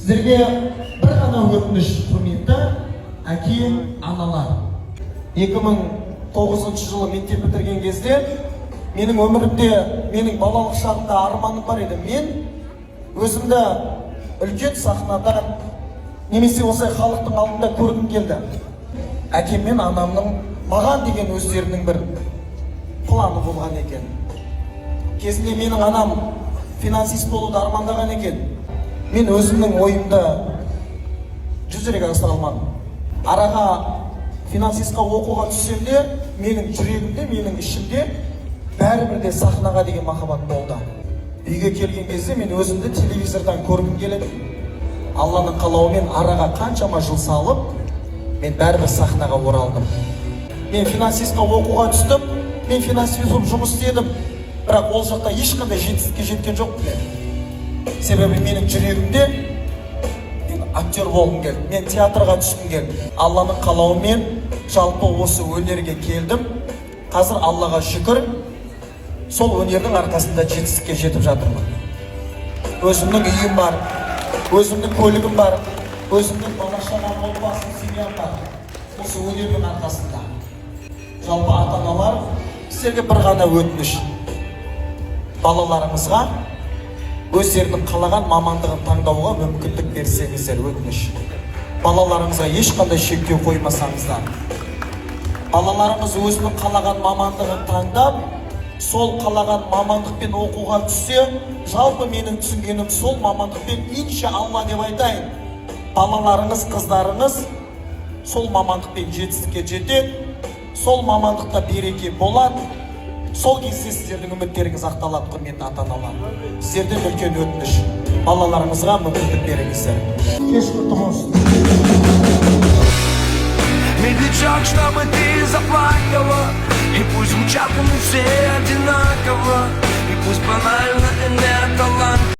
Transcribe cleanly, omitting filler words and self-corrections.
Сіздерге бір ғана өтініш, құрметті әке, аналар. 2009 жылы мектеп бітірген кезде менің өмірімде, менің балалық шағымда арманым бар еді. Мен өзімді үлкен сахнада немесе осылай халықтың алдында көргім келді. Әкем мен анамның маған деген өздерінің бір планы болған екен. Кезінде менің анам финансист болуды армандаған екен. Мен өзімнің ойымды жүзеге асыра алмадым. Араға финансистқа оқуға түссем де, менің жүрегімде, менің ішімде бәрібір де сахнаға деген махаббат болды. Үйге келген кезде мен өзімді телевизордан көргім келеді. Алланың қалауымен араға қаншама жыл салып, мен бәрібір сахнаға оралдым. Мен финансистқа оқуға түстім, мен финансист болып жұмыс істедім, бірақ ол жақта ешқандай жетістікке жеткен жоқпын. Себебі менің жүрегімде мен актер болғым келді, мен театрға түскім келді. Алланың қалауымен жалпы осы өнерге келдім. Қазір Аллаға шүкір, сол өнердің арқасында жетістікке жетіп жатырмын. Өзімнің үйім бар, өзімнің көлігім бар, өзімнің бала-шағам, отбасым, семьям бар. Осы өнердің арқасында. Жалпы ата-аналар, сіздерге бір ғана өтініш. Балаларыңызға өздерінің қалаған мамандығын таңдауға мүмкіндік берсеңіздер, өтініш. Балаларыңызға ешқандай шектеу қоймасаңыздар. Балаларыңыз өзінің қалаған мамандығын таңдап, сол қалаған мамандықпен оқуға түссе, жалпы менің түсінгенім сол мамандықпен иншалла деп айтайын. Балаларыңыз, қыздарыңыз сол мамандықпен жетістікке жетеді, сол мамандықта береке болады. Сол кезде сіздердің үміттеріңіз ақталады, құрметті ата-аналар. Сіздерден үлкен өтініш. Балаларыңызға мүмкіндік беріңіздер. Кеш құтты болсын. Медлячок, чтобы ты заплакала, и пусть звучат мы все одинаково, и пусть банально и не талант.